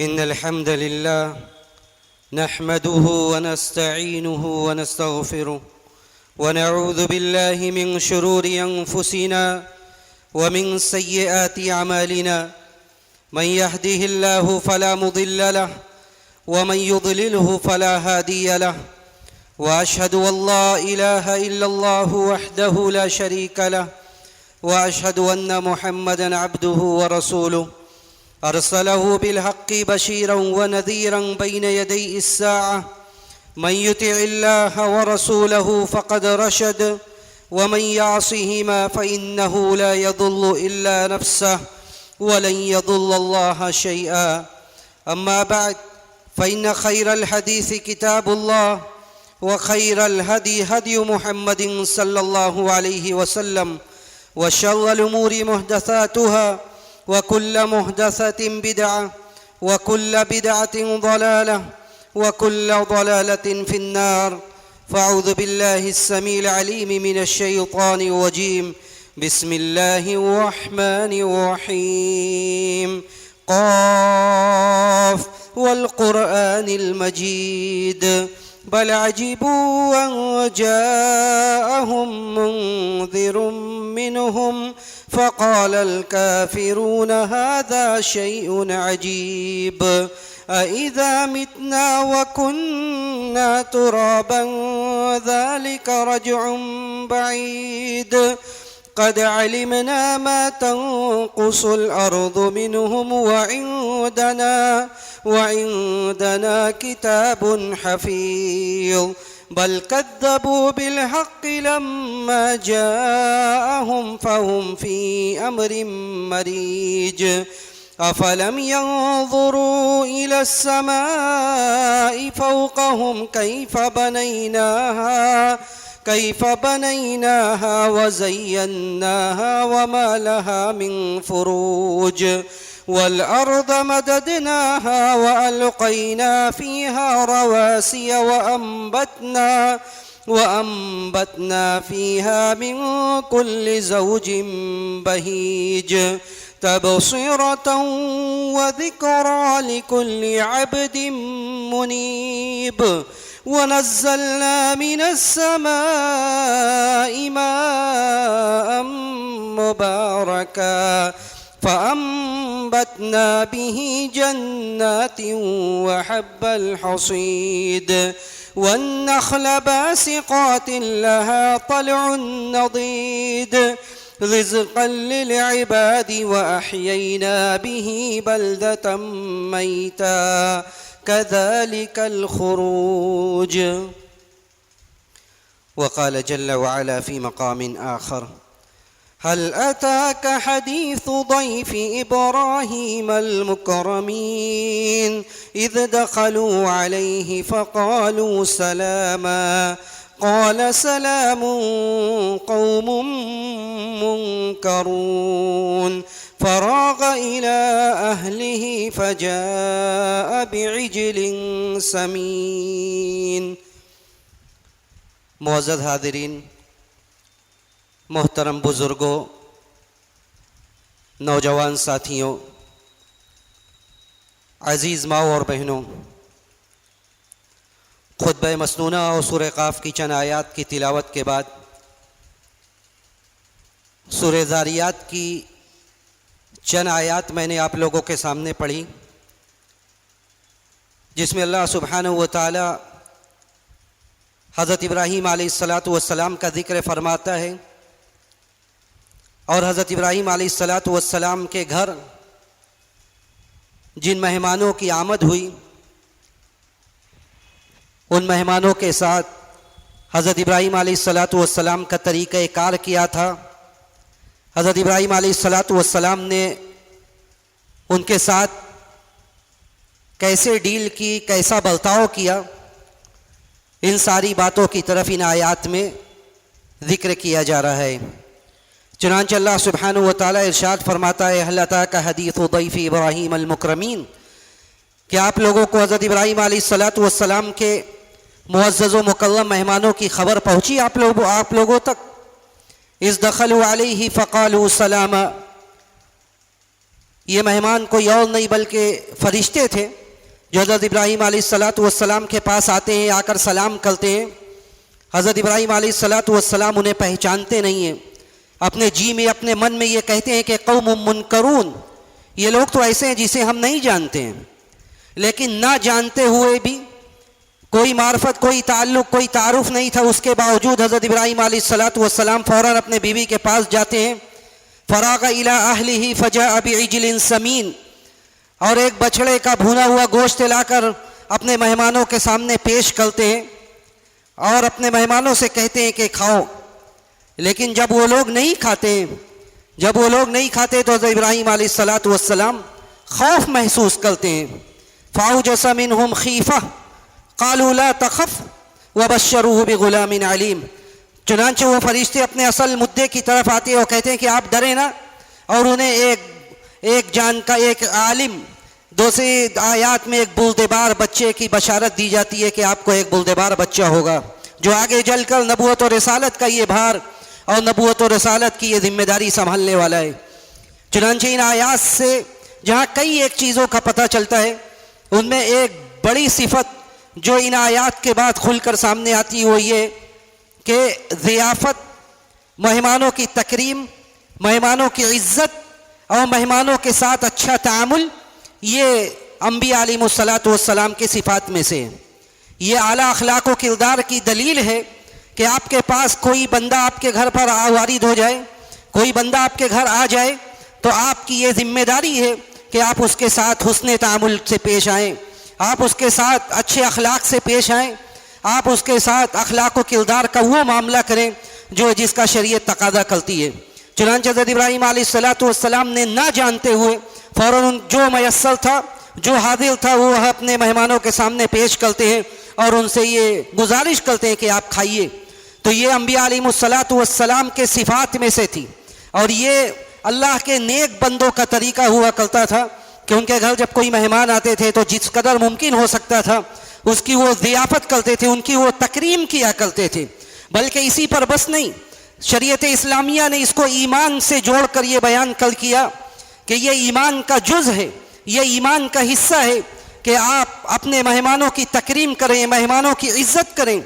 إن الحمد لله نحمده ونستعينه ونستغفره ونعوذ بالله من شرور أنفسنا ومن سيئات أعمالنا. من يهده الله فلا مضل له ومن يضلله فلا هادي له، وأشهد أن لا إله إلا الله وحده لا شريك له، وأشهد أن محمدًا عبده ورسوله أرسله بالحق بشيرا ونذيرا بين يدي الساعة. من يطع الله ورسوله فقد رشد، ومن يعصهما فإنه لا يضل إلا نفسه ولن يضل الله شيئا. أما بعد، فإن خير الحديث كتاب الله، وخير الهدي هدي محمد صلى الله عليه وسلم، وشر الأمور محدثاتها، وكل محدثة بدعة، وكل بدعة ضلالة، وكل ضلالة في النار. فأعوذ بالله السميع العليم من الشيطان الرجيم. بسم الله الرحمن الرحيم. قاف والقرآن المجيد. بل عجبوا أن جاءهم منذر منهم فقال الكافرون هذا شيء عجيب. أإذا متنا وكنا ترابا ذلك رجع بعيد. قد علمنا ما تنقص الأرض منهم وعندنا كتاب حفيظ. بل كذبوا بالحق لما جاءهم فهم في أمر مريج. أفلم ينظروا إلى السماء فوقهم كيف بنيناها وزيناها وما لها من فروج. والأرض مددناها وألقينا فيها رواسي وأنبتنا فيها من كل زوج بهيج. تبصرة وذكرى لكل عبد منيب. ونزلنا من السماء ماء مباركا فأنبتنا به جنات وحب الحصيد. والنخل باسقات لها طلع نضيد رزقا للعباد وأحيينا به بلدة ميتا كذلك الخروج. وقال جل وعلا في مقام آخر: هل أتاك حديث ضيف إبراهيم المكرمين إذ دخلوا عليه فقالوا سلاما قال سلام قوم منكرون. فراغ إلى أهله فجاء بعجل سمين. معزز حاضرین، محترم بزرگوں، نوجوان ساتھیوں، عزیز ماؤں اور بہنوں، خطبہ مسنونہ اور سورہ قاف کی چند آیات کی تلاوت کے بعد سورہ ذاریات کی چند آیات میں نے آپ لوگوں کے سامنے پڑھی، جس میں اللہ سبحانہ و تعالی حضرت ابراہیم علیہ السلام کا ذکر فرماتا ہے، اور حضرت ابراہیم علیہ السلام کے گھر جن مہمانوں کی آمد ہوئی، ان مہمانوں کے ساتھ حضرت ابراہیم علیہ السلام کا طریقہ کار کیا تھا۔ حضرت ابراہیم علیہ السلام نے ان کے ساتھ کیسے ڈیل کی، کیسا برتاؤ کیا، ان ساری باتوں کی طرف ان آیات میں ذکر کیا جا رہا ہے۔ چنانچہ اللہ سبحانہ و تعالیٰ ارشاد فرماتا ہے: هل أتاك حدیث ضیف ابراہیم المکرمین، کہ آپ لوگوں کو حضرت ابراہیم علیہ السلام کے معزز و مکرم مہمانوں کی خبر پہنچی آپ لوگوں تک؟ اذ دخلوا علیہ فقالوا سلاما، یہ مہمان کوئی اور نہیں بلکہ فرشتے تھے جو حضرت ابراہیم علیہ السلام کے پاس آتے ہیں، آ کر سلام کرتے ہیں۔ حضرت ابراہیم علیہ السلام انہیں پہچانتے نہیں ہیں، اپنے جی میں اپنے من میں یہ کہتے ہیں کہ قوم منکرون، یہ لوگ تو ایسے ہیں جسے ہم نہیں جانتے ہیں۔ لیکن نہ جانتے ہوئے بھی کوئی معرفت، کوئی تعلق، کوئی تعارف نہیں تھا، اس کے باوجود حضرت ابراہیم علیہ السلام فوراً اپنے بیوی کے پاس جاتے ہیں۔ فراغ الی اہلہ فجاء بعجل سمین، اور ایک بچڑے کا بھونا ہوا گوشت لا کر اپنے مہمانوں کے سامنے پیش کرتے ہیں اور اپنے مہمانوں سے کہتے ہیں کہ کھاؤ۔ لیکن جب وہ لوگ نہیں کھاتے تو حضرت ابراہیم علیہ السلام خوف محسوس کرتے ہیں۔ فاوجس منہم خیفہ قالوا لا تخف وبشروہ بغلام علیم، چنانچہ وہ فرشتے اپنے اصل مدعے کی طرف آتے ہیں اور کہتے ہیں کہ آپ ڈریں نا، اور انہیں ایک عالم دوسری آیات میں ایک بلدبار بچے کی بشارت دی جاتی ہے کہ آپ کو ایک بلدبار بچہ ہوگا جو آگے چل کر نبوت و رسالت کا یہ بھار اور نبوت و رسالت کی یہ ذمہ داری سنبھالنے والا ہے۔ چنانچہ ان آیات سے جہاں کئی ایک چیزوں کا پتہ چلتا ہے، ان میں ایک بڑی صفت جو ان آیات کے بعد کھل کر سامنے آتی ہے وہ یہ کہ ضیافت، مہمانوں کی تکریم، مہمانوں کی عزت اور مہمانوں کے ساتھ اچھا تعامل، یہ انبیاء علیہ السلام کی صفات میں سے ہے۔ یہ اعلیٰ اخلاق و کردار کی دلیل ہے کہ آپ کے پاس کوئی بندہ آپ کے گھر پر وارد ہو جائے، کوئی بندہ آپ کے گھر آ جائے تو آپ کی یہ ذمہ داری ہے کہ آپ اس کے ساتھ حسن تعامل سے پیش آئیں، آپ اس کے ساتھ اچھے اخلاق سے پیش آئیں، آپ اس کے ساتھ اخلاق و کردار کا وہ معاملہ کریں جس کا شریعت تقاضا کرتی ہے۔ چنانچہ حضرت ابراہیم علیہ السلام نے نہ جانتے ہوئے فوراً جو میسر تھا، جو حاضر تھا، وہ اپنے مہمانوں کے سامنے پیش کرتے ہیں اور ان سے یہ گزارش کرتے ہیں کہ آپ کھائیے۔ تو یہ انبیاء علیہ السلام کے صفات میں سے تھی، اور یہ اللہ کے نیک بندوں کا طریقہ ہوا کرتا تھا کہ ان کے گھر جب کوئی مہمان آتے تھے تو جس قدر ممکن ہو سکتا تھا اس کی وہ ضیافت کرتے تھے، ان کی وہ تکریم کیا کرتے تھے۔ بلکہ اسی پر بس نہیں، شریعت اسلامیہ نے اس کو ایمان سے جوڑ کر یہ بیان کر کیا کہ یہ ایمان کا جز ہے، یہ ایمان کا حصہ ہے کہ آپ اپنے مہمانوں کی تکریم کریں، مہمانوں کی عزت کریں۔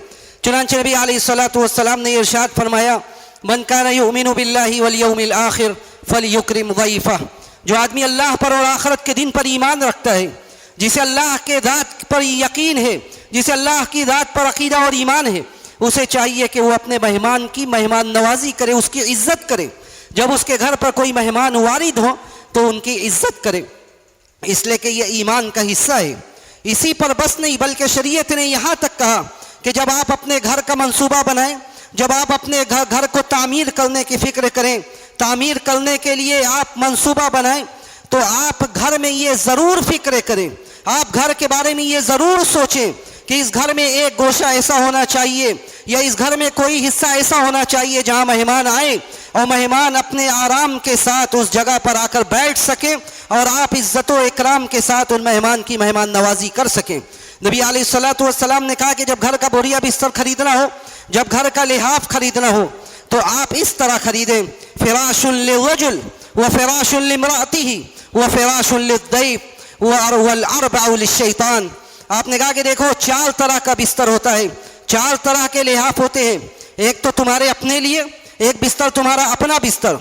چنانچہ نبی علیہ السلام نے ارشاد فرمایا، من کان یؤمن باللہ والیوم الآخر فلیکرم ضیفہ، جو آدمی اللہ پر اور آخرت کے دن پر ایمان رکھتا ہے، جسے اللہ کے ذات پر یقین ہے، جسے اللہ کی ذات پر عقیدہ اور ایمان ہے، اسے چاہیے کہ وہ اپنے مہمان کی مہمان نوازی کرے، اس کی عزت کرے۔ جب اس کے گھر پر کوئی مہمان وارد ہو تو ان کی عزت کرے، اس لیے کہ یہ ایمان کا حصہ ہے۔ اسی پر بس نہیں، بلکہ شریعت نے یہاں تک کہا کہ جب آپ اپنے گھر کا منصوبہ بنائیں، جب آپ اپنے گھر کو تعمیر کرنے کی فکر کریں، تعمیر کرنے کے لیے آپ منصوبہ بنائیں، تو آپ گھر میں یہ ضرور فکر کریں، آپ گھر کے بارے میں یہ ضرور سوچیں کہ اس گھر میں ایک گوشہ ایسا ہونا چاہیے یا اس گھر میں کوئی حصہ ایسا ہونا چاہیے جہاں مہمان آئیں اور مہمان اپنے آرام کے ساتھ اس جگہ پر آ کر بیٹھ سکیں اور آپ عزت و اکرام کے ساتھ ان مہمان کی مہمان نوازی کر سکیں۔ نبی علیہ السلام نے کہا کہ جب گھر کا بوریا بستر خریدنا ہو، جب گھر کا لحاف خریدنا ہو تو آپ اس طرح خریدیں، فراش للرجل وفراش لامرأته وفراش للضيف والاربع للشیطان۔ آپ نے کہا کہ دیکھو 4 طرح کا بستر ہوتا ہے، 4 طرح کے لحاف ہوتے ہیں، ایک تو تمہارے اپنے لیے، ایک بستر تمہارا اپنا بستر،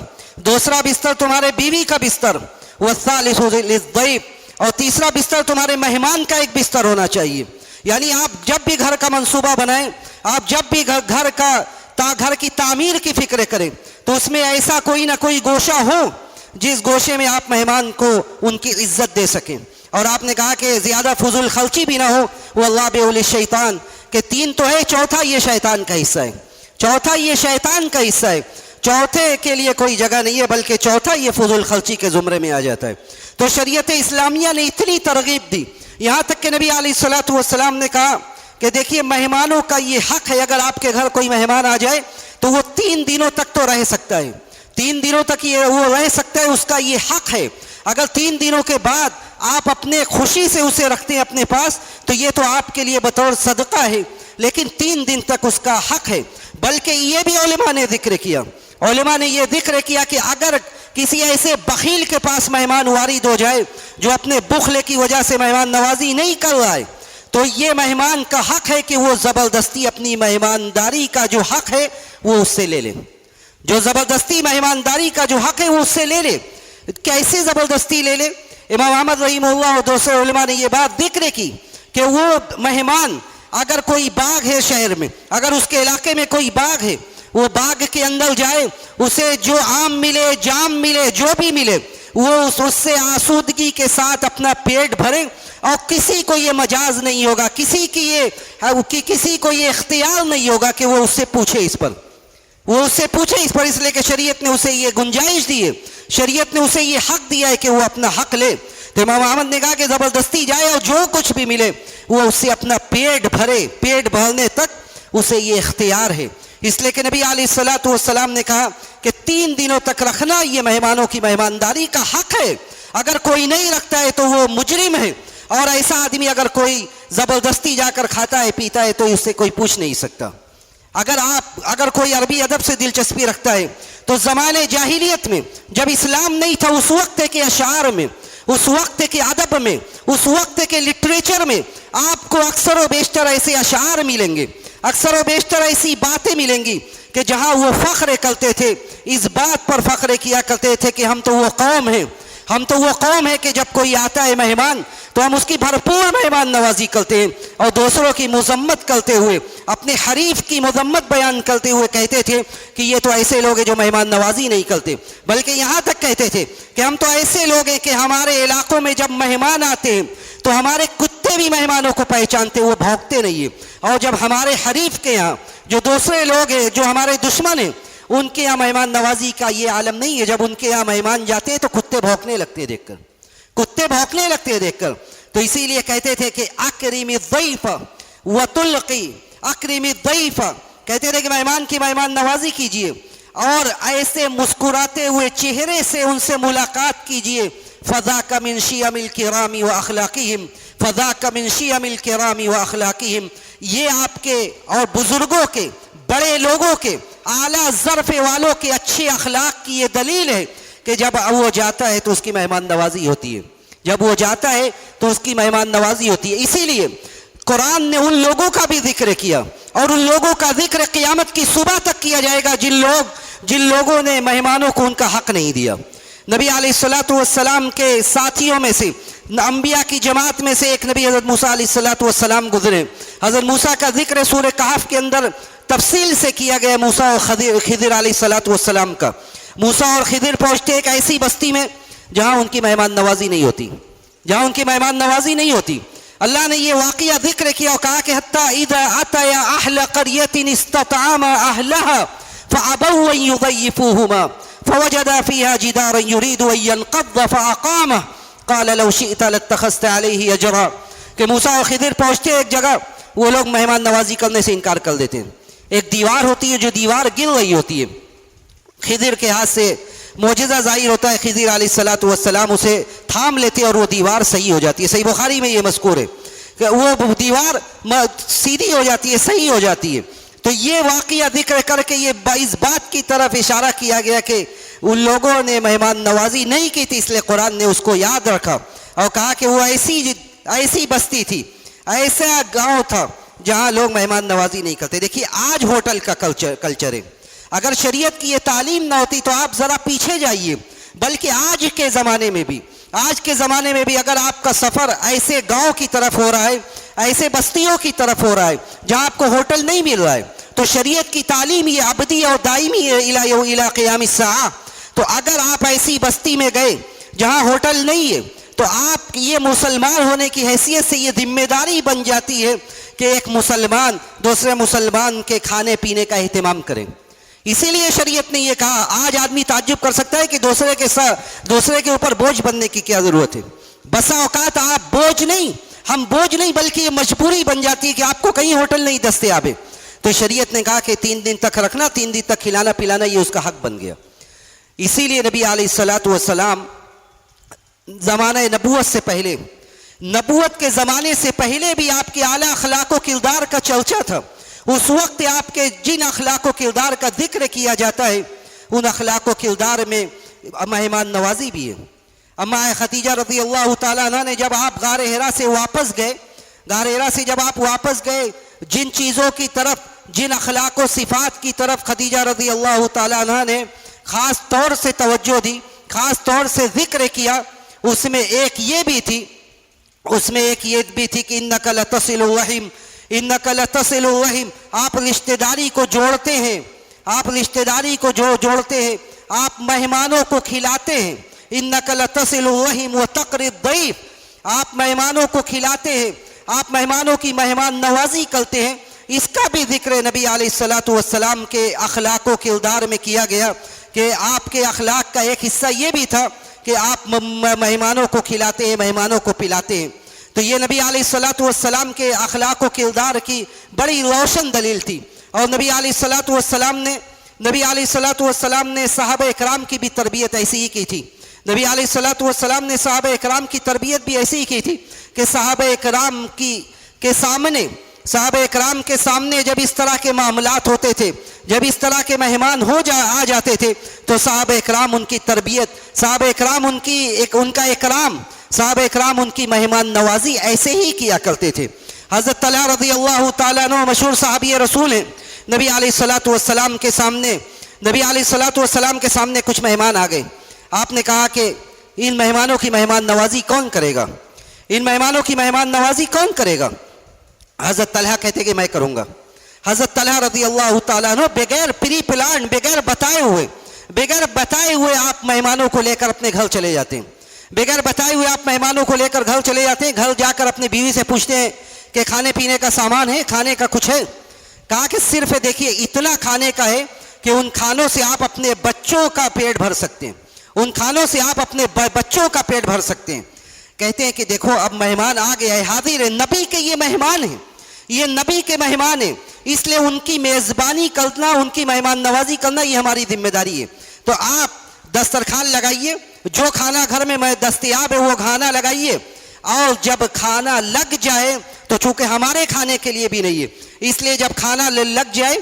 دوسرا بستر تمہارے بیوی کا بستر، والثالث للضيف، اور تیسرا بستر تمہارے مہمان کا ایک بستر ہونا چاہیے۔ یعنی آپ جب بھی گھر کا منصوبہ بنائیں، آپ جب بھی گھر کی تعمیر کی فکر کریں تو اس میں ایسا کوئی نہ کوئی گوشہ ہو جس گوشے میں آپ مہمان کو ان کی عزت دے سکیں۔ اور آپ نے کہا کہ زیادہ فضول خرچی بھی نہ ہو، واللہ بیول الشیطان، کہ 3 تو ہے، چوتھا یہ شیطان کا حصہ ہے، چوتھا یہ شیطان کا حصہ ہے، چوتھے کے لیے کوئی جگہ نہیں ہے، بلکہ چوتھا یہ فضول خرچی کے زمرے میں آ جاتا ہے۔ تو شریعت اسلامیہ نے اتنی ترغیب دی، یہاں تک کہ نبی علیہ السلام نے کہا کہ دیکھیے مہمانوں کا یہ حق ہے، اگر آپ کے گھر کوئی مہمان آ جائے تو وہ 3 دنوں تک تو رہ سکتا ہے، 3 دنوں تک وہ رہ سکتا ہے، اس کا یہ حق ہے۔ اگر 3 دنوں کے بعد آپ اپنے خوشی سے اسے رکھتے ہیں اپنے پاس تو یہ تو آپ کے لیے بطور صدقہ ہے، لیکن 3 دن تک اس کا حق ہے۔ بلکہ یہ بھی علماء نے ذکر کیا، علماء نے یہ ذکر کیا کہ اگر کسی ایسے بخیل کے پاس مہمان وارد ہو جائے جو اپنے بخل کی وجہ سے مہمان نوازی نہیں کر رہا ہے، تو یہ مہمان کا حق ہے کہ وہ زبردستی اپنی مہمانداری کا جو حق ہے وہ اس سے لے لے. جو زبردستی مہمانداری کا جو حق ہے وہ اس سے لے لے. کیسے زبردستی لے لے؟ امام احمد رحمہ اللہ اور دوسرے علماء نے یہ بات ذکر کی کہ وہ مہمان، اگر کوئی باغ ہے شہر میں، اگر اس کے علاقے میں کوئی باغ ہے، وہ باغ کے اندر جائے، اسے جو آم ملے، جام ملے، جو بھی ملے، وہ اس سے آسودگی کے ساتھ اپنا پیٹ بھرے، اور کسی کو یہ مجاز نہیں ہوگا، کسی کو یہ اختیار نہیں ہوگا کہ وہ اس سے پوچھے اس پر، اس لیے کہ شریعت نے اسے یہ گنجائش دی ہے، شریعت نے اسے یہ حق دیا ہے کہ وہ اپنا حق لے. تو امام احمد نے کہا کہ زبردستی جائے اور جو کچھ بھی ملے وہ اس سے اپنا پیٹ بھرے، پیٹ بھرنے تک اسے یہ اختیار ہے. اس لیے کہ نبی علیہ الصلوۃ والسلام نے کہا کہ 3 دنوں تک رکھنا یہ مہمانوں کی مہمانداری کا حق ہے. اگر کوئی نہیں رکھتا ہے تو وہ مجرم ہے، اور ایسا آدمی اگر کوئی زبردستی جا کر کھاتا ہے پیتا ہے تو اس سے کوئی پوچھ نہیں سکتا. اگر کوئی عربی ادب سے دلچسپی رکھتا ہے تو زمانے جاہلیت میں جب اسلام نہیں تھا، اس وقت کے اشعار میں، اس وقت کے ادب میں، اس وقت کے لٹریچر میں آپ کو اکثر و بیشتر ایسے اشعار ملیں گے، اکثر و بیشتر ایسی باتیں ملیں گی کہ جہاں وہ فخر کرتے تھے، اس بات پر فخر کیا کرتے تھے کہ ہم تو وہ قوم ہے کہ جب کوئی آتا ہے مہمان تو ہم اس کی بھرپور مہمان نوازی کرتے ہیں، اور دوسروں کی مذمت کرتے ہوئے، اپنے حریف کی مذمت بیان کرتے ہوئے کہتے تھے کہ یہ تو ایسے لوگ ہیں جو مہمان نوازی نہیں کرتے. بلکہ یہاں تک کہتے تھے کہ ہم تو ایسے لوگ ہیں کہ ہمارے علاقوں میں جب مہمان آتے ہیں تو ہمارے کتے بھی مہمانوں کو پہچانتے، وہ بھونکتے نہیں ہیں، اور جب ہمارے حریف کے یہاں جو دوسرے لوگ ہیں، جو ہمارے دشمن ہیں، ان کے یہاں مہمان نوازی کا یہ عالم نہیں ہے. جب ان کے یہاں مہمان جاتے ہیں تو کتے بھونکنے لگتے ہیں دیکھ کر. تو اسی لیے کہتے تھے کہ اکرم الضیف وتلقی، اکرم الضیف، کہتے تھے کہ مہمان کی مہمان نوازی کیجئے اور ایسے مسکراتے ہوئے چہرے سے ان سے ملاقات کیجئے. فذاک من شیم الکرام واخلاقہم، فذاک من شیم الکرام واخلاقہم، یہ آپ کے اور بزرگوں کے، بڑے لوگوں کے، اعلیٰ ظرف والوں کے اچھے اخلاق کی یہ دلیل ہے کہ جب وہ جاتا ہے تو اس کی مہمان نوازی ہوتی ہے، اسی لیے قرآن نے ان لوگوں کا بھی ذکر کیا، اور ان لوگوں کا ذکر قیامت کی صبح تک کیا جائے گا جن لوگوں نے مہمانوں کو ان کا حق نہیں دیا. نبی علیہ الصلوۃ والسلام کے ساتھیوں میں سے، انبیاء کی جماعت میں سے ایک نبی حضرت موسیٰ علیہ الصلوۃ والسلام گزرے. حضرت موسیٰ کا ذکر سورہ کہف کے اندر تفصیل سے کیا گیا، موسیٰ اور خضر علیہ الصلوۃ والسلام کا. موسیٰ اور خضر پہنچتے ایک ایسی بستی میں جہاں ان کی مہمان نوازی نہیں ہوتی. اللہ نے یہ واقعہ ذکر کیا اور کہا کہ حتیٰ اذا اتیا اہل قریۃ استطعما اہلہا فابوا ان یضیفوہما فوجدا فیہا جدارا یرید ان ینقض فاقامہ قال لو شئت لاتخذت علیہ اجرا. کہ موسیٰ اور خضر پہنچتے ایک جگہ، وہ لوگ مہمان نوازی کرنے سے انکار کر دیتے ہیں. ایک دیوار ہوتی ہے جو دیوار گر رہی ہوتی ہے، خضر کے ہاتھ سے معجزہ ظاہر ہوتا ہے، خضر علیہ الصلوۃ والسلام اسے تھام لیتے اور وہ دیوار صحیح ہو جاتی ہے. صحیح بخاری میں یہ مذکور ہے کہ وہ دیوار سیدھی ہو جاتی ہے، صحیح ہو جاتی ہے. تو یہ واقعہ ذکر کر کے یہ اس بات کی طرف اشارہ کیا گیا کہ ان لوگوں نے مہمان نوازی نہیں کی تھی، اس لیے قرآن نے اس کو یاد رکھا اور کہا کہ وہ ایسی بستی تھی، ایسا گاؤں تھا جہاں لوگ مہمان نوازی نہیں کرتے. دیکھیے آج ہوٹل کا کلچر ہے. اگر شریعت کی یہ تعلیم نہ ہوتی تو آپ ذرا پیچھے جائیے، بلکہ آج کے زمانے میں بھی اگر آپ کا سفر ایسے گاؤں کی طرف ہو رہا ہے، ایسے بستیوں کی طرف ہو رہا ہے جہاں آپ کو ہوٹل نہیں مل رہا ہے، تو شریعت کی تعلیم یہ ابدی اور دائمی ہے الی قیام الساعہ. تو اگر آپ ایسی بستی میں گئے جہاں ہوٹل نہیں ہے تو آپ یہ مسلمان ہونے کی حیثیت سے یہ ذمہ داری بن جاتی ہے کہ ایک مسلمان دوسرے مسلمان کے کھانے پینے کا اہتمام کریں. اسی لیے شریعت نے یہ کہا. آج آدمی تعجب کر سکتا ہے کہ دوسرے کے اوپر بوجھ بننے کی کیا ضرورت ہے. بسا اوقات ہم بوجھ نہیں بلکہ یہ مجبوری بن جاتی ہے کہ آپ کو کہیں ہوٹل نہیں دستیاب ہے. تو شریعت نے کہا کہ 3 دن تک رکھنا، 3 دن تک کھلانا پلانا یہ اس کا حق بن گیا. اسی لیے نبی علیہ الصلوۃ والسلام زمانہ نبوت سے پہلے، نبوت کے زمانے سے پہلے بھی آپ کے اعلیٰ اخلاق و کردار کا چرچا تھا. اس وقت آپ کے جن اخلاق و کردار کا ذکر کیا جاتا ہے ان اخلاق و کردار میں مہمان نوازی بھی ہے۔ اما خدیجہ رضی اللہ تعالیٰ عنہ نے جب آپ غار حرا سے واپس گئے، غار حرا سے جب آپ واپس گئے، جن چیزوں کی طرف، جن اخلاق و صفات کی طرف خدیجہ رضی اللہ تعالیٰ عنہ نے خاص طور سے توجہ دی، خاص طور سے ذکر کیا، اس میں ایک یہ بھی تھی کہ انک لتصل الرحم، انک لتصل الرحم، آپ رشتہ داری کو جوڑتے ہیں، آپ رشتہ داری کو جوڑتے ہیں، آپ مہمانوں کو کھلاتے ہیں۔ انک لتصل الرحم وتقری الضیف، آپ مہمانوں کو کھلاتے ہیں، آپ مہمانوں کی مہمان نوازی کرتے ہیں۔ اس کا بھی ذکر نبی علیہ الصلوۃ والسلام کے اخلاق و کردار میں کیا گیا کہ آپ کے اخلاق کا ایک حصہ یہ بھی تھا کہ آپ مہمانوں کو کھلاتے ہیں، مہمانوں کو پلاتے ہیں۔ تو یہ نبی علیہ الصلوۃ والسلام کے اخلاق و کردار کی بڑی روشن دلیل تھی۔ اور نبی علیہ الصلوۃ والسلام نے صحابہ اکرام کی بھی تربیت ایسی ہی کی تھی۔ نبی علیہ الصلوۃ والسلام نے صحابہ اکرام کی تربیت بھی ایسی ہی کی تھی کہ صحابہ اکرام کے سامنے جب اس طرح کے معاملات ہوتے تھے، جب اس طرح کے مہمان آ جاتے تھے، تو صحابہ اکرام ان کی تربیت، صحابہ اکرام ان کا اکرام، صحابہ اکرام ان کی مہمان نوازی ایسے ہی کیا کرتے تھے۔ حضرت طلحہ رضی اللہ تعالیٰ عنہ مشہور صحابی رسول ہیں۔ نبی علیہ الصلوۃ والسلام کے سامنے کچھ مہمان آ گئے۔ آپ نے کہا کہ ان مہمانوں کی مہمان نوازی کون کرے گا؟ ان مہمانوں کی مہمان نوازی کون کرے گا؟ حضرت طلحہ کہتے کہ میں کروں گا۔ حضرت طلحہ رضی اللہ تعالیٰ عنہ بغیر پری پلان، بغیر بتائے ہوئے آپ مہمانوں کو لے کر اپنے گھر چلے جاتے ہیں۔ بغیر بتائے ہوئے آپ مہمانوں کو لے کر گھر چلے جاتے ہیں۔ گھر جا کر اپنی بیوی سے پوچھتے ہیں کہ کھانے پینے کا سامان ہے، کھانے کا کچھ ہے؟ کہا کہ صرف دیکھیے اتنا کھانے کا ہے کہ ان کھانوں سے آپ اپنے بچوں کا پیٹ بھر سکتے ہیں، ان کھانوں سے آپ اپنے بچوں کا پیٹ بھر سکتے ہیں۔ کہتے ہیں کہ دیکھو اب مہمان آ گیا ہے، حاضر ہے، نبی کے یہ مہمان ہیں، یہ نبی کے مہمان ہیں، اس لیے ان کی میزبانی کرنا، ان کی مہمان نوازی کرنا یہ ہماری ذمہ داری ہے۔ تو آپ دسترخوان لگائیے، جو کھانا گھر میں دستیاب ہے وہ کھانا لگائیے، اور جب کھانا لگ جائے تو چونکہ ہمارے کھانے کے لیے بھی نہیں ہے، اس لیے جب کھانا لگ جائے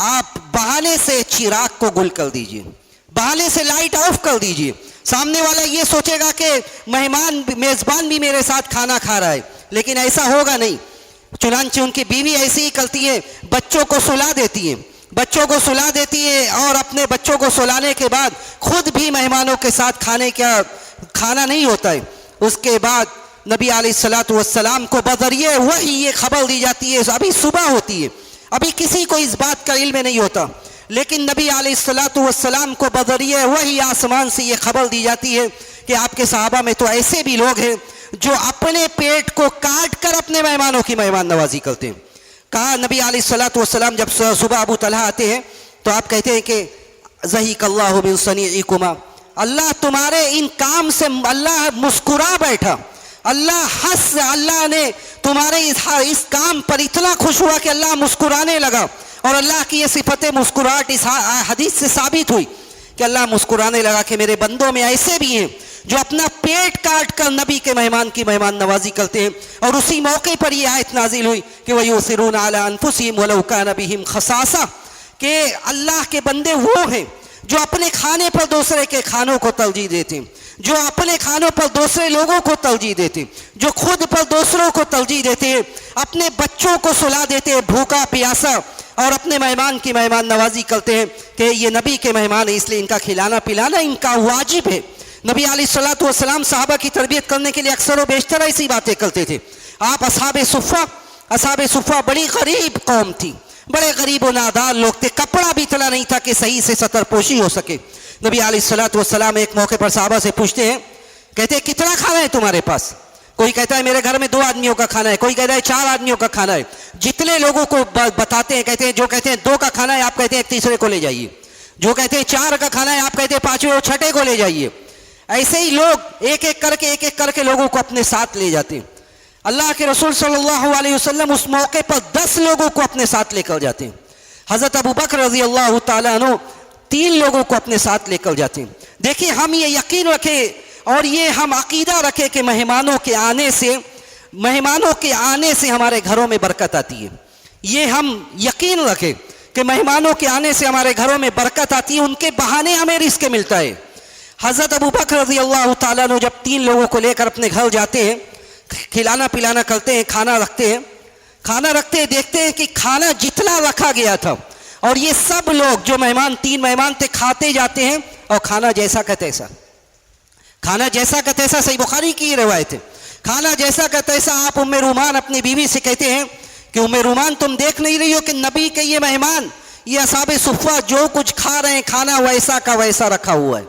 آپ بہانے سے چراغ کو گل کر دیجئے، بہانے سے لائٹ آف کر دیجئے۔ سامنے والا یہ سوچے گا کہ میزبان بھی میرے ساتھ کھانا کھا رہا ہے، لیکن ایسا ہوگا نہیں۔ چنانچہ ان کی بیوی ایسی ہی کرتی ہے، بچوں کو سلا دیتی ہے اور اپنے بچوں کو سلانے کے بعد خود بھی مہمانوں کے ساتھ کھانا نہیں ہوتا ہے۔ اس کے بعد نبی علیہ الصلوۃ والسلام کو بذریعہ وحی یہ خبر دی جاتی ہے، ابھی صبح ہوتی ہے، ابھی کسی کو اس بات کا علم نہیں ہوتا، لیکن نبی علیہ الصلوۃ والسلام کو بذریعہ وحی آسمان سے یہ خبر دی جاتی ہے کہ آپ کے صحابہ میں تو ایسے بھی لوگ ہیں جو اپنے پیٹ کو کاٹ کر اپنے مہمانوں کی مہمان نوازی کرتے ہیں۔ کہا نبی علیہ الصلوۃ والسلام جب صبح ابو طلحہ آتے ہیں تو آپ کہتے ہیں کہ ضحک اللہ من صنیعکما، اللہ تمہارے ان کام سے اللہ مسکرا بیٹھا، اللہ نے تمہارے اس کام پر اتنا خوش ہوا کہ اللہ مسکرانے لگا۔ اور اللہ کی یہ صفت مسکراہٹ اس حدیث سے ثابت ہوئی کہ اللہ مسکرانے لگا کہ میرے بندوں میں ایسے بھی ہیں جو اپنا پیٹ کاٹ کر نبی کے مہمان کی مہمان نوازی کرتے ہیں۔ اور اسی موقع پر یہ آیت نازل ہوئی کہ وَيُؤْثِرُونَ عَلَىٰ أَنفُسِهِمْ وَلَوْ كَانَ بِهِمْ خَصَاصَةٌ، کہ اللہ کے بندے وہ ہیں جو اپنے کھانے پر دوسرے کے کھانوں کو ترجیح دیتے ہیں، جو اپنے کھانوں پر دوسرے لوگوں کو ترجیح دیتے ہیں، جو خود پر دوسروں کو ترجیح دیتے ہیں، اپنے بچوں کو سلا دیتے ہیں بھوکا پیاسا، اور اپنے مہمان کی مہمان نوازی کرتے ہیں کہ یہ نبی کے مہمان ہیں، اس لیے ان کا کھلانا پلانا ان کا واجب ہے۔ نبی علیہ الصلوۃ والسلام صحابہ کی تربیت کرنے کے لیے اکثر و بیشتر ایسی باتیں کرتے تھے۔ آپ اصحاب صفہ بڑی غریب قوم تھی، بڑے غریب و نادار لوگ تھے، کپڑا بھی اتنا نہیں تھا کہ صحیح سے ستر پوشی ہو سکے۔ نبی علیہ الصلوۃ والسلام ایک موقع پر صحابہ سے پوچھتے ہیں، کہتے ہیں کتنا کھانا ہے تمہارے پاس؟ کوئی کہتا ہے میرے گھر میں 2 آدمیوں کا کھانا ہے، کوئی کہتا ہے 4 آدمیوں کا کھانا ہے۔ جتنے لوگوں کو بتاتے ہیں، کہتے ہیں جو کہتے ہیں 2 کا کھانا ہے آپ کہتے ہیں 1 تیسرے کو لے جائیے، جو کہتے ہیں 4 کا کھانا ہے آپ کہتے ہیں 5ویں اور 6ٹھے کو لے جائیے۔ ایسے ہی لوگ ایک ایک کر کے لوگوں کو اپنے ساتھ لے جاتے ہیں۔ اللہ کے رسول صلی اللہ علیہ وسلم اس موقع پر 10 لوگوں کو اپنے ساتھ لے کر جاتے ہیں۔ حضرت ابو بکر رضی اللہ تعالیٰ عنہ 3 لوگوں کو اپنے ساتھ لے کر جاتے ہیں۔ دیکھیے ہم یہ یقین رکھیں اور یہ ہم عقیدہ رکھیں کہ مہمانوں کے آنے سے ہمارے گھروں میں برکت آتی ہے۔ یہ ہم یقین رکھیں کہ مہمانوں کے آنے سے ہمارے گھروں میں برکت آتی ہے، ان کے بہانے ہمیں رزق ملتا ہے۔ حضرت ابو بکر رضی اللہ تعالیٰ عنہ جب 3 لوگوں کو لے کر اپنے گھر جاتے ہیں، کھلانا پلانا کرتے ہیں، کھانا رکھتے ہیں، دیکھتے ہیں کہ کھانا جتنا رکھا گیا تھا اور یہ سب لوگ جو مہمان 3 مہمان تھے کھاتے جاتے ہیں اور کھانا جیسا کا تیسا، صحیح بخاری کی یہ روایت ہے، کھانا جیسا کا تیسا۔ آپ ام رومان اپنی بیوی سے کہتے ہیں کہ ام رومان تم دیکھ نہیں رہی ہو کہ نبی کے یہ مہمان، یہ اصحاب صفہ جو کچھ کھا رہے ہیں کھانا ویسا کا ویسا رکھا ہوا ہے۔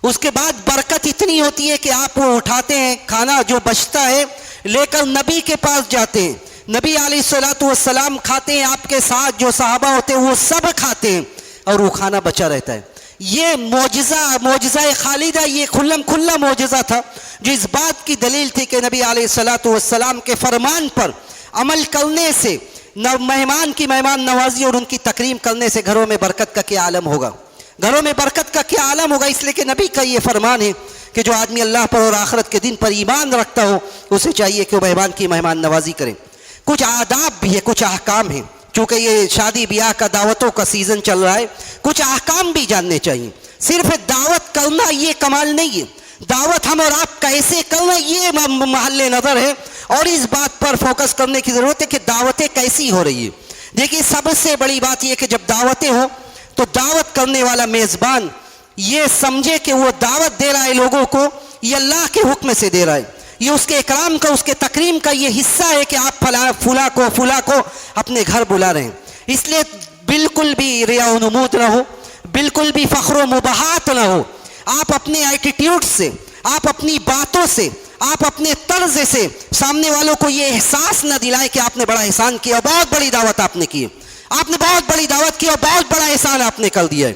اس کے بعد برکت اتنی ہوتی ہے کہ آپ وہ اٹھاتے ہیں، کھانا جو بچتا ہے لے کر نبی کے پاس جاتے ہیں، نبی علیہ الصلوۃ والسلام کھاتے ہیں، آپ کے ساتھ جو صحابہ ہوتے ہیں وہ سب کھاتے ہیں اور وہ کھانا بچا رہتا ہے۔ یہ معجزہ خالدہ، یہ کھلا معجزہ تھا جو اس بات کی دلیل تھی کہ نبی علیہ الصلوۃ والسلام کے فرمان پر عمل کرنے سے، مہمان کی مہمان نوازی اور ان کی تکریم کرنے سے گھروں میں برکت کا کیا عالم ہوگا، اس لیے کہ نبی کا یہ فرمان ہے کہ جو آدمی اللہ پر اور آخرت کے دن پر ایمان رکھتا ہو اسے چاہیے کہ وہ مہمان کی مہمان نوازی کرے۔ کچھ آداب بھی ہے، کچھ احکام ہیں، چونکہ یہ شادی بیاہ کا دعوتوں کا سیزن چل رہا ہے، کچھ احکام بھی جاننے چاہیے۔ صرف دعوت کرنا یہ کمال نہیں ہے، دعوت ہم اور آپ کیسے کرنا یہ محل نظر ہے، اور اس بات پر فوکس کرنے کی ضرورت ہے کہ دعوتیں کیسی ہو رہی ہے۔ دیکھیے سب سے بڑی بات یہ کہ جب دعوتیں ہوں تو دعوت کرنے والا میزبان یہ سمجھے کہ وہ دعوت دے رہا ہے لوگوں کو، یہ اللہ کے حکم سے دے رہا ہے، یہ اس کے اکرام کا، اس کے تکریم کا یہ حصہ ہے کہ آپ فلاں کو اپنے گھر بلا رہے ہیں۔ اس لیے بالکل بھی ریا و نمود نہ ہو، بالکل بھی فخر و مباحات نہ ہو۔ آپ اپنے ایٹیٹیوڈ سے، آپ اپنی باتوں سے، آپ اپنے طرز سے سامنے والوں کو یہ احساس نہ دلائیں کہ آپ نے بڑا احسان کیا، بہت بڑی دعوت آپ نے کی، آپ نے بہت بڑی دعوت کی اور بہت بڑا احسان آپ نے کر دیا ہے۔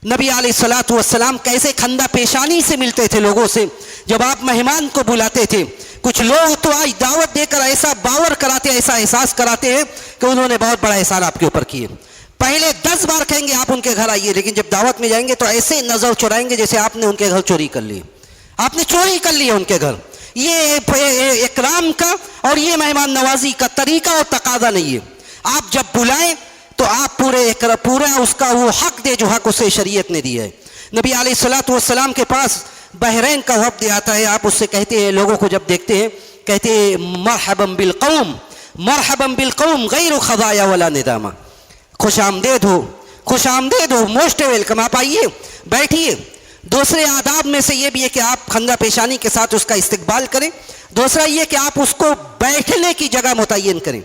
نبی علیہ الصلوۃ والسلام کیسے خندہ پیشانی سے ملتے تھے لوگوں سے جب آپ مہمان کو بلاتے تھے۔ کچھ لوگ تو آج دعوت دے کر ایسا باور کراتے، ایسا احساس کراتے ہیں کہ انہوں نے بہت بڑا احسان آپ کے اوپر کیے۔ پہلے 10 بار کہیں گے آپ ان کے گھر آئیے، لیکن جب دعوت میں جائیں گے تو ایسے نظر چرائیں گے جیسے آپ نے ان کے گھر چوری کر لی، آپ نے چوری کر لی ان کے گھر۔ یہ اکرام کا اور یہ مہمان نوازی کا طریقہ اور تقاضا نہیں ہے۔ آپ جب بلائیں تو آپ پورا اس کا وہ حق دے جو حق اسے شریعت نے دیا ہے۔ نبی علیہ الصلوۃ والسلام کے پاس بحرین کا وفد آتا ہے، آپ اس سے کہتے ہیں، لوگوں کو جب دیکھتے ہیں کہتے ہیں مرحبا بالقوم غیر خزایا ولا ندامہ، خوش آمدید ہو، موسٹ ویلکم، آپ آئیے بیٹھیے۔ دوسرے آداب میں سے یہ بھی ہے کہ آپ خندہ پیشانی کے ساتھ اس کا استقبال کریں۔ دوسرا یہ کہ آپ اس کو بیٹھنے کی جگہ متعین کریں۔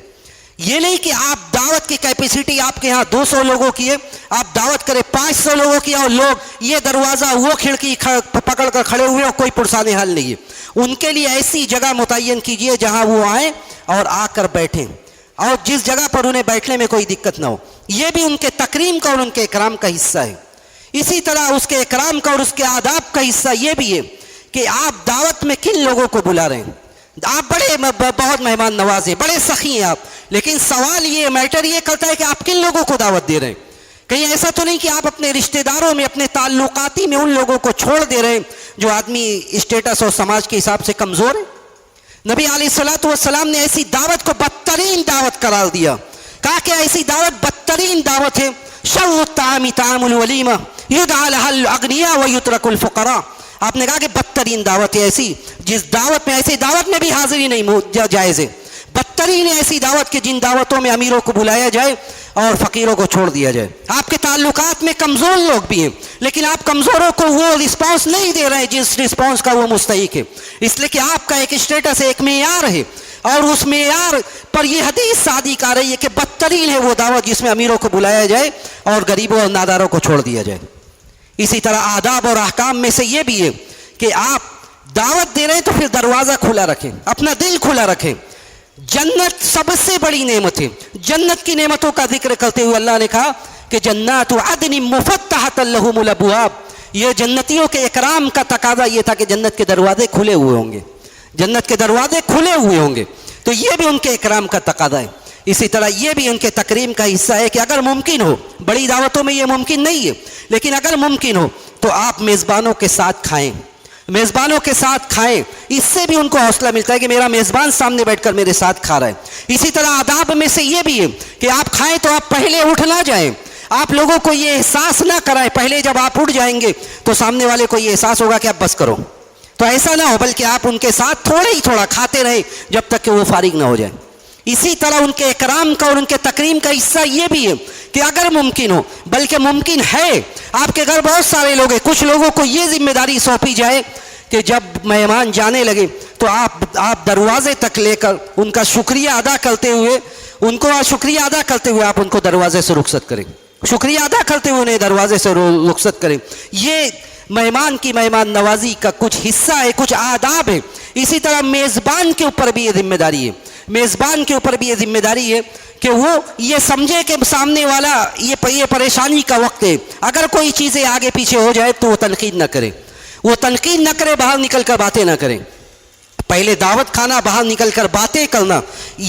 یہ نہیں کہ آپ دعوت کی کیپیسٹی آپ کے ہاں 200 لوگوں کی ہے، آپ دعوت کریں 500 لوگوں کی اور لوگ یہ دروازہ وہ کھڑکی پکڑ کر کھڑے ہوئے اور کوئی پرسان حل نہیں ہے۔ ان کے لیے ایسی جگہ متعین کیجئے جہاں وہ آئیں اور آ کر بیٹھیں، اور جس جگہ پر انہیں بیٹھنے میں کوئی دقت نہ ہو۔ یہ بھی ان کے تکریم کا اور ان کے اکرام کا حصہ ہے۔ اسی طرح اس کے اکرام کا اور اس کے آداب کا حصہ یہ بھی ہے کہ آپ دعوت میں کن لوگوں کو بلا رہے ہیں۔ آپ بہت مہمان نواز ہیں، بڑے سخی ہیں آپ، لیکن سوال یہ میٹر یہ کرتا ہے کہ آپ کن لوگوں کو دعوت دے رہے ہیں۔ کہیں ایسا تو نہیں کہ آپ اپنے رشتہ داروں میں، اپنے تعلقاتی میں ان لوگوں کو چھوڑ دے رہے ہیں جو آدمی اسٹیٹس اور سماج کے حساب سے کمزور ہے۔ نبی علیہ الصلوۃ والسلام نے ایسی دعوت کو بدترین دعوت قرار دیا، کہا کہ ایسی دعوت بدترین دعوت ہے۔ شر الطعام طعام الولیمہ یدعى لها الاغنیاء ویترک الفقراء۔ آپ نے کہا کہ بدترین دعوت ہے ایسی جس دعوت میں، ایسی دعوت میں بھی حاضری نہیں جائز ہے۔ بدترین ایسی دعوت کہ جن دعوتوں میں امیروں کو بلایا جائے اور فقیروں کو چھوڑ دیا جائے۔ آپ کے تعلقات میں کمزور لوگ بھی ہیں، لیکن آپ کمزوروں کو وہ رسپانس نہیں دے رہے جس رسپانس کا وہ مستحق ہے، اس لیے کہ آپ کا ایک اسٹیٹس ہے، ایک معیار ہے، اور اس معیار پر یہ حدیث صادق آ رہی ہے کہ بدترین ہے وہ دعوت جس میں امیروں کو بلایا جائے اور غریبوں اور ناداروں کو چھوڑ دیا جائے۔ اسی طرح آداب اور احکام میں سے یہ بھی ہے کہ آپ دعوت دے رہے ہیں تو پھر دروازہ کھلا رکھیں، اپنا دل کھلا رکھیں۔ جنت سب سے بڑی نعمت ہے۔ جنت کی نعمتوں کا ذکر کرتے ہوئے اللہ نے کہا کہ جنات عدن مفتحۃ لہم الابواب، یہ جنتیوں کے اکرام کا تقاضا یہ تھا کہ جنت کے دروازے کھلے ہوئے ہوں گے، جنت کے دروازے کھلے ہوئے ہوں گے، تو یہ بھی ان کے اکرام کا تقاضا ہے۔ اسی طرح یہ بھی ان کے تکریم کا حصہ ہے کہ اگر ممکن ہو، بڑی دعوتوں میں یہ ممکن نہیں ہے، لیکن اگر ممکن ہو تو آپ میزبانوں کے ساتھ کھائیں، میزبانوں کے ساتھ کھائیں، اس سے بھی ان کو حوصلہ ملتا ہے کہ میرا میزبان سامنے بیٹھ کر میرے ساتھ کھا رہا ہے۔ اسی طرح آداب میں سے یہ بھی ہے کہ آپ کھائیں تو آپ پہلے اٹھ نہ جائیں، آپ لوگوں کو یہ احساس نہ کرائیں، پہلے جب آپ اٹھ جائیں گے تو سامنے والے کو یہ احساس ہوگا کہ اب بس کرو، تو ایسا نہ ہو، بلکہ آپ ان کے ساتھ تھوڑا ہی تھوڑا کھاتے رہیں جب تک کہ وہ فارغ نہ ہو جائیں۔ اسی طرح ان کے اکرام کا اور ان کے تکریم کا حصہ یہ بھی ہے کہ اگر ممکن ہو، بلکہ ممکن ہے، آپ کے گھر بہت سارے لوگ ہیں، کچھ لوگوں کو یہ ذمہ داری سونپی جائے کہ جب مہمان جانے لگے تو آپ دروازے تک لے کر ان کا شکریہ ادا کرتے ہوئے آپ ان کو دروازے سے رخصت کریں، شکریہ ادا کرتے ہوئے انہیں دروازے سے رخصت کریں۔ یہ مہمان کی مہمان نوازی کا کچھ حصہ ہے، کچھ آداب ہے۔ اسی طرح میزبان کے اوپر بھی یہ ذمہ داری ہے، میزبان کے اوپر بھی یہ ذمہ داری ہے کہ وہ یہ سمجھے کہ سامنے والا یہ پریشانی کا وقت ہے، اگر کوئی چیزیں آگے پیچھے ہو جائے تو وہ تنقید نہ کرے، باہر نکل کر باتیں نہ کریں۔ پہلے دعوت کھانا، باہر نکل کر باتیں کرنا،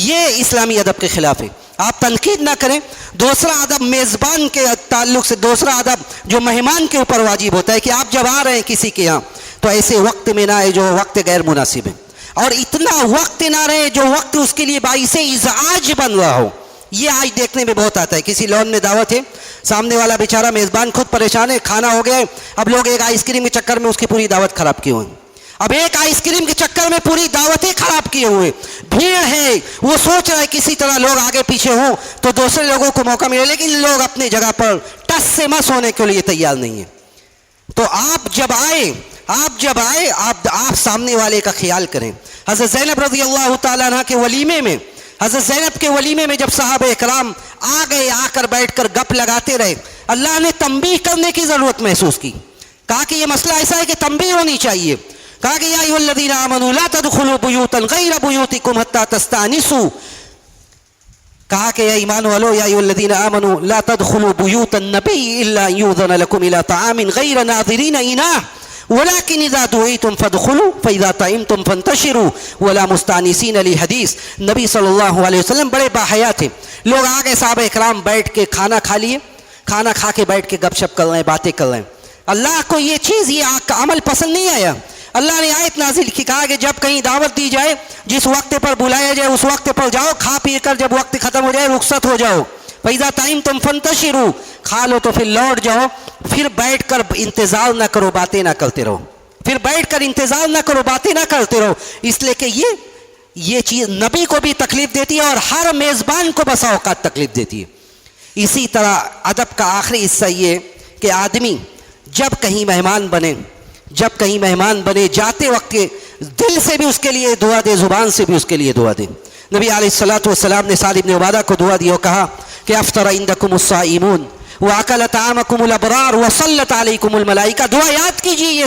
یہ اسلامی ادب کے خلاف ہے۔ آپ تنقید نہ کریں۔ دوسرا ادب میزبان کے تعلق سے، دوسرا ادب جو مہمان کے اوپر واجب ہوتا ہے کہ آپ جب آ رہے ہیں کسی کے یہاں تو ایسے وقت میں نہ آئے جو وقت غیر مناسب ہے، اور اتنا وقت نہ رہے جو وقت اس کے لیے باعث ازعاج بن رہا ہو۔ یہ آج دیکھنے میں بہت آتا ہے، کسی لون میں دعوت ہے، سامنے والا بیچارہ میزبان خود پریشان ہے، کھانا ہو گیا ہے، اب لوگ ایک آئس کریم کے چکر میں اس کی پوری دعوت خراب کیے ہوئے ہیں، اب ایک آئس کریم کے چکر میں پوری دعوتیں خراب کیے ہوئے، بھیڑ ہے، وہ سوچ رہا ہے کسی طرح لوگ آگے پیچھے ہوں تو دوسرے لوگوں کو موقع ملے، لیکن لوگ اپنی جگہ پر ٹس سے مس ہونے کے لیے تیار نہیں ہیں۔ تو آپ جب آئے آپ سامنے والے کا خیال کریں۔ حضرت زینب رضی اللہ تعالیٰ عنہ کے ولیمے میں، حضرت زینب کے ولیمے میں جب صحابہ اکرام آ گئے، آ کر بیٹھ کر گپ لگاتے رہے، اللہ نے تنبیہ کرنے کی ضرورت محسوس کی، کہا کہ یہ مسئلہ ایسا ہے کہ تنبیہ ہونی چاہیے، کہا کہ یا ایھا الذین آمنوا لا تدخلوا بیوتا غیر بیوتکم حتی تستأنسوا، کہا کہ اے ایمان والو، یا ایھا الذین آمنوا لا تدخلوا بیوت النبی الا ان یؤذن لکم الی طعام غیر ناظرین اناہ ولكن اذا دعيتم فادخلوا فاذا طعمتم فانتشروا ولا مستانسین لحدیث۔ نبی صلی اللہ علیہ وسلم بڑے باحیا تھے، لوگ آگے صحابہ اکرام بیٹھ کے کھانا کھا لیے، کھانا کھا کے بیٹھ کے گپ شپ کر رہے ہیں، باتیں کر رہے ہیں، اللہ کو یہ چیز، یہ عمل پسند نہیں آیا۔ اللہ نے آیت نازل کی، کہا کہ جب کہیں دعوت دی جائے، جس وقت پر بلایا جائے اس وقت پر جاؤ، کھا پی کر جب وقت ختم ہو جائے رخصت ہو جاؤ۔ فَإِذَا طَعِمْتُمْ فَانْتَشِرُوا، کھا لو تو پھر لوٹ جاؤ، پھر بیٹھ کر انتظار نہ کرو، باتیں نہ کرتے رہو، پھر بیٹھ کر انتظار نہ کرو، باتیں نہ کرتے رہو، اس لیے کہ یہ چیز نبی کو بھی تکلیف دیتی ہے اور ہر میزبان کو بسا اوقات تکلیف دیتی ہے۔ اسی طرح ادب کا آخری حصہ یہ کہ آدمی جب کہیں مہمان بنے جاتے وقت کے دل سے بھی اس کے لیے دعا دے، زبان سے بھی اس کے لیے دعا دے۔ نبی علیہ الصلوۃ والسلام نے سعد بن عبادہ کو دعا دی اور کہا کہ افطر عندکم الصائمون واکل طعامکم الابرار وصلت علیکم الملائکہ۔ دعا یاد کیجیے، یہ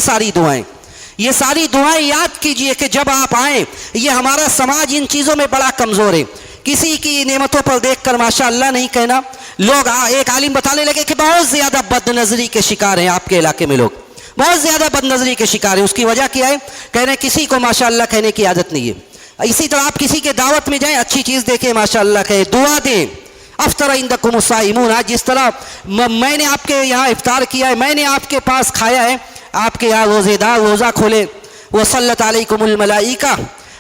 ساری دعائیں یاد کیجیے کہ جب آپ آئیں، یہ ہمارا سماج ان چیزوں میں بڑا کمزور ہے، کسی کی نعمتوں پر دیکھ کر ماشاء اللہ نہیں کہنا۔ لوگ ایک عالم بتانے لگے کہ بہت زیادہ بد نظری کے شکار ہیں آپ کے علاقے میں، لوگ بہت زیادہ بد نظری کے شکار ہیں۔ اس کی وجہ کیا ہے؟ کہہ رہے ہیں کسی کو ماشاء اللہ کہنے کی عادت نہیں ہے۔ اسی طرح آپ کسی کے دعوت میں جائیں، اچھی چیز دیکھیں، ماشاء اللہ کہیں، دعا دیں۔ افطر عندکم الصائمون، آج جس طرح میں نے آپ کے یہاں افطار کیا ہے، میں نے آپ کے پاس کھایا ہے، آپ کے یہاں روزے دار روزہ کھولے، وصلت علیکم الملائکہ،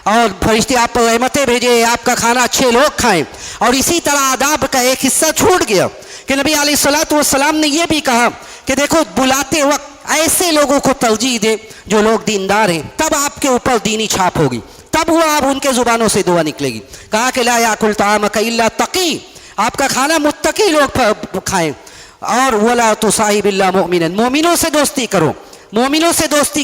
اور فرشتے آپ پر رحمتیں بھیجے، آپ کا کھانا اچھے لوگ کھائیں۔ اور اسی طرح آداب کا ایک حصہ چھوٹ گیا کہ نبی علیہ الصلوۃ والسلام نے یہ بھی کہا کہ دیکھو بلاتے وقت ایسے لوگوں کو ترجیح دے جو لوگ دیندار ہیں، تب آپ کے اوپر دینی چھاپ ہوگی، تب وہ آپ ان کے زبانوں سے دعا نکلے گی۔ کہا کہ لا یاکل طعامک الا تقی، آپ کا کھانا متقی لوگ کھائیں، اور ولا تصاحب الا مؤمنا، مومنوں سے دوستی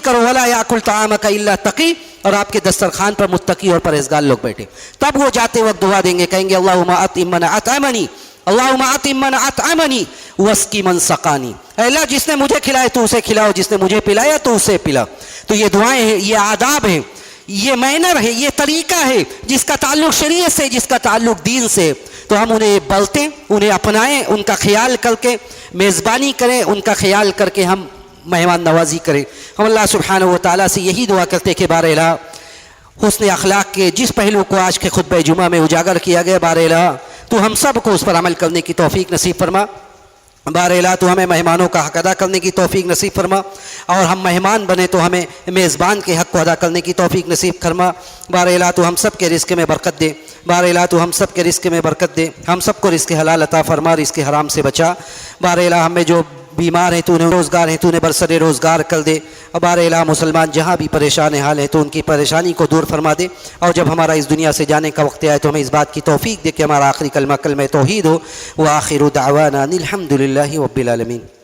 کرو، ولا یاکل طعامک الا تقی، اور آپ کے دسترخوان پر متقی اور پرہیزگار لوگ بیٹھے۔ تب وہ جاتے وقت دعا دیں گے، کہیں گے اللہم اطعم من اطعمنی، اللہم اطعم من اطعمنی واسقی من سقانی، اے اللہ جس نے مجھے کھلائے تو اسے کھلاؤ، جس نے مجھے پلایا تو اسے پلا۔ تو یہ دعائیں ہیں، یہ آداب ہیں، یہ مینر ہے، یہ طریقہ ہے جس کا تعلق شریعت سے، جس کا تعلق دین سے۔ تو ہم انہیں برتیں، انہیں اپنائیں، ان کا خیال کر کے میزبانی کریں، ان کا خیال کر کے ہم مہمان نوازی کریں۔ ہم اللہ سبحانہ و تعالیٰ سے یہی دعا کرتے کہ بار الہ حسن اخلاق کے جس پہلو کو آج کے خطبہ جمعہ میں اجاگر کیا گیا، بار الہ تو ہم سب کو اس پر عمل کرنے کی توفیق نصیب فرما۔ بار الہ تو ہمیں مہمانوں کا حق ادا کرنے کی توفیق نصیب فرما، اور ہم مہمان بنے تو ہمیں میزبان کے حق کو ادا کرنے کی توفیق نصیب فرما۔ بار الہ تو ہم سب کے رزق میں برکت دے، بار الہ تو ہم سب کے رزق میں برکت دے، ہم سب کو رزق حلال عطا فرما، رزق حرام سے بچا۔ بار الہ ہمیں جو بیمار ہیں تو انہیں روزگار ہیں تو انہیں برسر روزگار کر دے، اور بار الہ مسلمان جہاں بھی پریشان حال ہیں تو ان کی پریشانی کو دور فرما دے، اور جب ہمارا اس دنیا سے جانے کا وقت آئے تو ہمیں اس بات کی توفیق دے کہ ہمارا آخری کلمہ کلمہ توحید ہو۔ وآخر دعوانا الحمد للہ رب العالمین۔